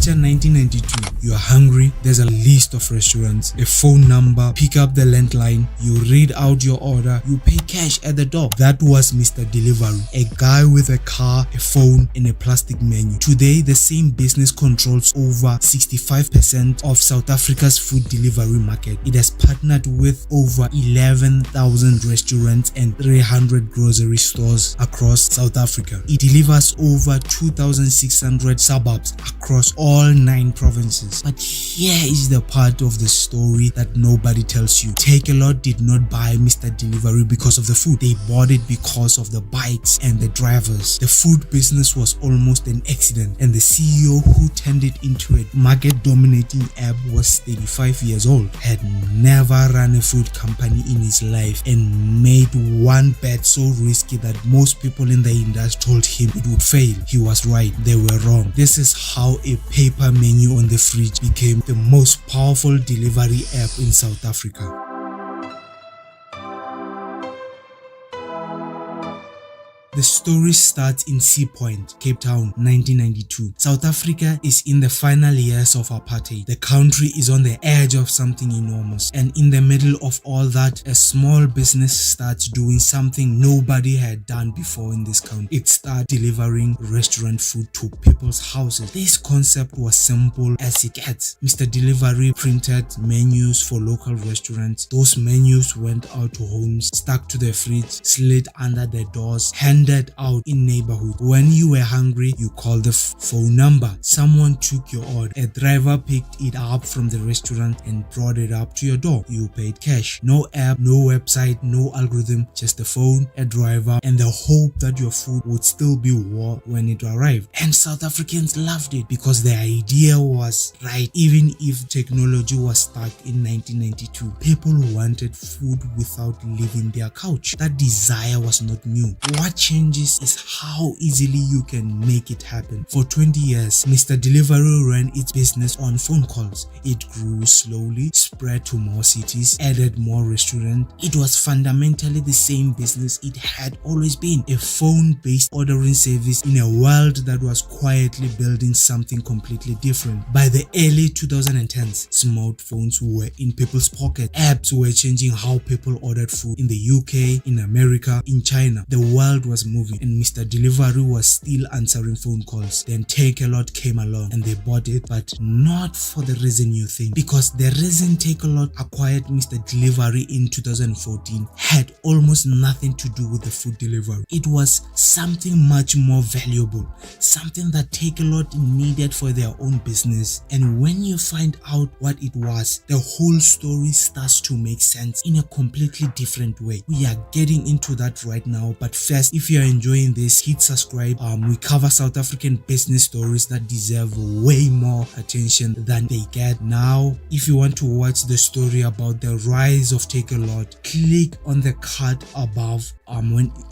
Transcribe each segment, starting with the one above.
Picture 1992. You're hungry, there's a list of restaurants, a phone number, pick up the landline, you read out your order, you pay cash at the door. That was Mr. Delivery, a guy with a car, a phone, and a plastic menu. Today, the same business controls over 65% of South Africa's food delivery market. It has partnered with over 11,000 restaurants and 300 grocery stores across South Africa. It delivers over 2,600 suburbs across all 9 provinces. But here is the part of the story that nobody tells you. Takealot did not buy Mr. Delivery because of the food. They bought it because of the bikes and the drivers. The food business was almost an accident, and the CEO who turned it into a market-dominating app was 35 years old, had never run a food company in his life, and made one bet so risky that most people in the industry told him it would fail. He was right, they were wrong. This is how a paper menu on the fridge became the most powerful delivery app in South Africa. The story starts in Sea Point, Cape Town, 1992. South Africa is in the final years of apartheid. The country is on the edge of something enormous, and in the middle of all that, a small business starts doing something nobody had done before in this country. It started delivering restaurant food to people's houses. This concept was simple as it gets. Mr. Delivery printed menus for local restaurants. Those menus went out to homes, stuck to the fridge, slid under the doors, handed out in neighborhood. When you were hungry, you called the phone number. Someone took your order. A driver picked it up from the restaurant and brought it up to your door. You paid cash. No app, no website, no algorithm, just a phone, a driver, and the hope that your food would still be warm when it arrived. And South Africans loved it because the idea was right. Even if technology was stuck in 1992, people wanted food without leaving their couch. That desire was not new. What changes is how easily you can make it happen. For 20 years, Mr. Delivery ran its business on phone calls. It grew slowly, spread to more cities, added more restaurants. It was fundamentally the same business it had always been, a phone-based ordering service in a world that was quietly building something completely different. By the early 2010s, smartphones were in people's pockets. Apps were changing how people ordered food in the UK, in America, in China. The world was moving, and Mr. Delivery was still answering phone calls. Then Takealot came along and they bought it, but not for the reason you think, because the reason Takealot acquired Mr. Delivery in 2014 had almost nothing to do with the food delivery. It was something much more valuable, something that Takealot needed for their own business. And when you find out what it was, the whole story starts to make sense in a completely different way. We are getting into that right now, but first, if you're enjoying this, hit subscribe. We cover South African business stories that deserve way more attention than they get. Now, if you want to watch the story about the rise of Takealot, click on the card above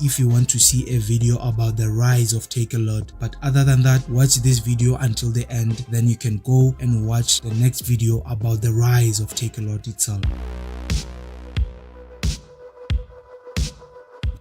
if you want to see a video about the rise of Takealot. But other than that, watch this video until the end, then you can go and watch the next video about the rise of Takealot itself.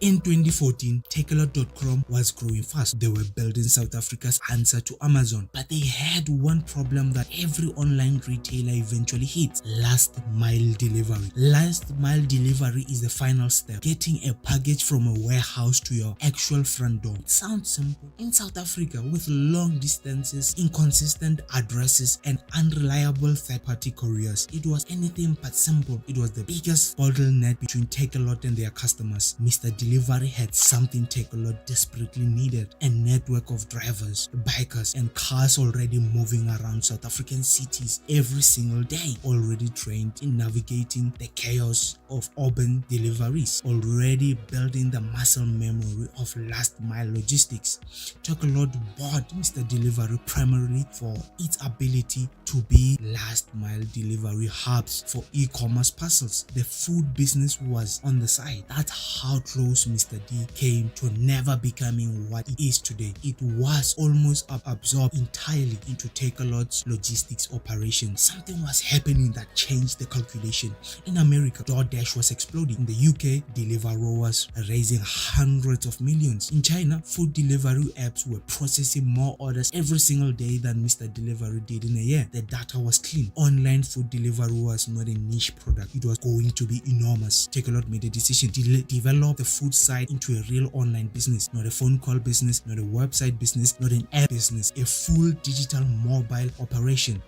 In 2014, Takealot.com was growing fast. They were building South Africa's answer to Amazon, but they had one problem that every online retailer eventually hits: last mile delivery. Last mile delivery is the final step, getting a package from a warehouse to your actual front door. It sounds simple. In South Africa, with long distances, inconsistent addresses, and unreliable third-party couriers, it was anything but simple. It was the biggest bottleneck between Takealot and their customers. Mr. Delivery had something Takealot desperately needed: a network of drivers, bikers, and cars already moving around South African cities every single day, already trained in navigating the chaos of urban deliveries, already building the muscle memory of last mile logistics. Takealot bought Mr. Delivery primarily for its ability to be last mile delivery hubs for e-commerce parcels. The food business was on the side. That's how close almost Mr. D came to never becoming what it is today. It was almost absorbed entirely into Takealot's logistics operation. Something was happening that changed the calculation. In America, DoorDash was exploding. In the UK, Deliveroo was raising hundreds of millions. In China, food delivery apps were processing more orders every single day than Mr. Delivery did in a year. The data was clean. Online food delivery was not a niche product. It was going to be enormous. Takealot made a decision to develop the food site into a real online business, not a phone call business, not a website business, not an app business, a full digital mobile operation.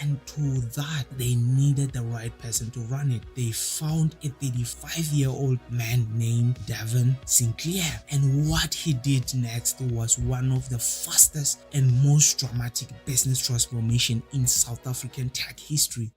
And to that, they needed the right person to run it. They found a 35-year-old man named Devin Sinclair. And what he did next was one of the fastest and most dramatic business transformation in South African tech history.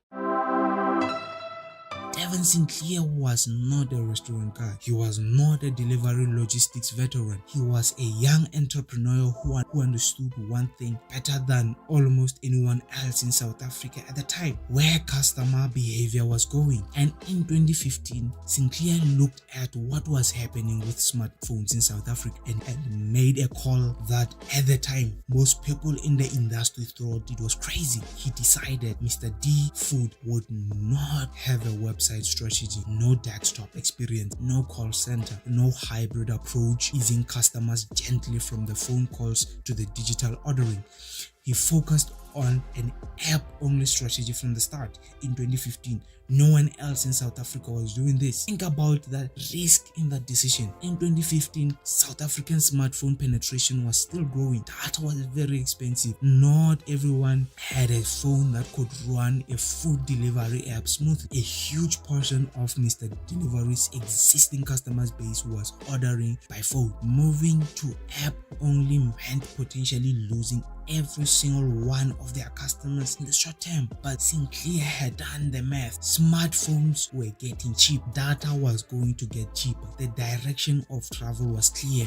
Devin Sinclair was not a restaurant guy. He was not a delivery logistics veteran. He was a young entrepreneur who understood one thing better than almost anyone else in South Africa at the time, where customer behavior was going. And in 2015, Sinclair looked at what was happening with smartphones in South Africa and made a call that at the time, most people in the industry thought it was crazy. He decided Mr. D Food would not have a website strategy, no desktop experience, no call center, no hybrid approach, easing customers gently from the phone calls to the digital ordering. He focused on an app-only strategy from the start. In 2015, no one else in South Africa was doing this. Think about the risk in that decision. In 2015, South African smartphone penetration was still growing. Data was very expensive. Not everyone had a phone that could run a food delivery app smoothly. A huge portion of Mr. Delivery's existing customers base was ordering by phone. Moving to app only meant potentially losing every single one of their customers in the short term. But Sinclair had done the math. Smartphones were getting cheap. Data was going to get cheaper. The direction of travel was clear,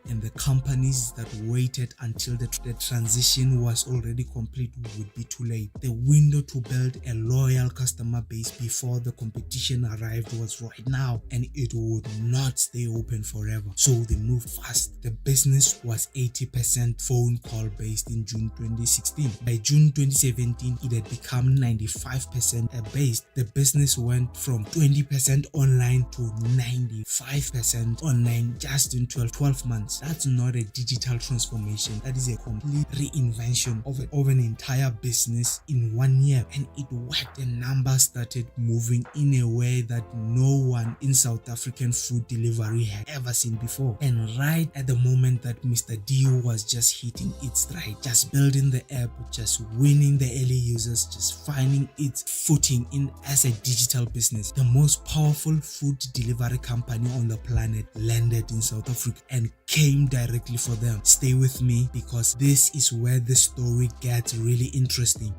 and the companies that waited until the transition was already complete would be too late. The window to build a loyal customer base before the competition arrived was right now, and it would not stay open forever. So they moved fast. The business was 80% phone call based in June 2016. By June 2017, it had become 95% based. The business went from 20% online to 95% online just in 12 months. That's not a digital transformation. That is a complete reinvention of an entire business in 1 year. And it worked. The numbers started moving in a way that no one in South African food delivery had ever seen before. And right at the moment that Mr. D was just hitting its stride, just building the app, just winning the early users, just finding its footing in as a digital business, the most powerful food delivery company on the planet landed in South Africa and came directly for them. Stay with me, because this is where the story gets really interesting.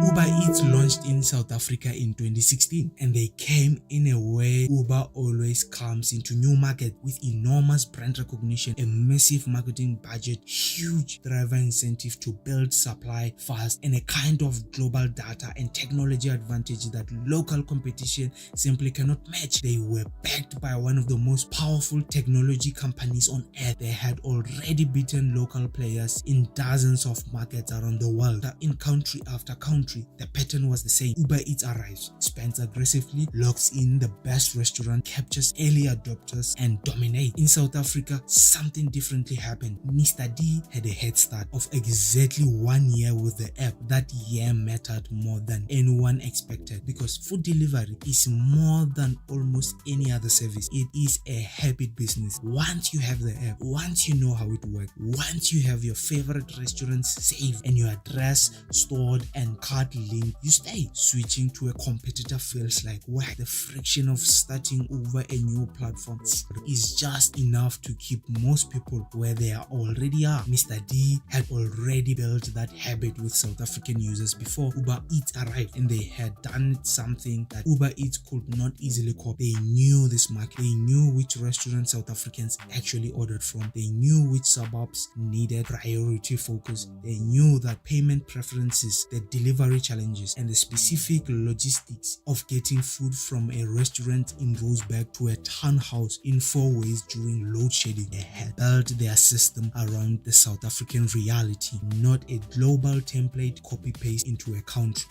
Uber Eats launched in South Africa in 2016, and they came in a way Uber always comes into new market, with enormous brand recognition, a massive marketing budget, huge driver incentive to build supply fast, and a kind of global data and technology advantage that local competition simply cannot match. They were backed by one of the most powerful technology companies on earth. They had already beaten local players in dozens of markets around the world. In country after country, the pattern was the same. Uber Eats arrives, spends aggressively, locks in the best restaurant, captures early adopters, and dominate. In South Africa, something differently happened. Mr. D had a head start of exactly 1 year with the app. That year mattered more than anyone expected, because food delivery is more than almost any other service. It is a habit business. Once you have the app, once you know how it works, once you have your favorite restaurants saved and your address stored and card linked, you stay. Switching to a competitor feels like work. The friction of starting over a new platform is just enough to keep most people where they already are. Mr. D had already built that habit with South African users before Uber Eats arrived, and they had done something that Uber Eats could not easily copy. They knew this market. They knew which restaurants South Africans actually ordered from. They knew which suburbs needed priority focus. They knew that payment preferences, the delivery delivery challenges and the specific logistics of getting food from a restaurant in Roseburg to a townhouse in 4 ways during load shedding. They had built their system around the South African reality, not a global template copy-paste into a country.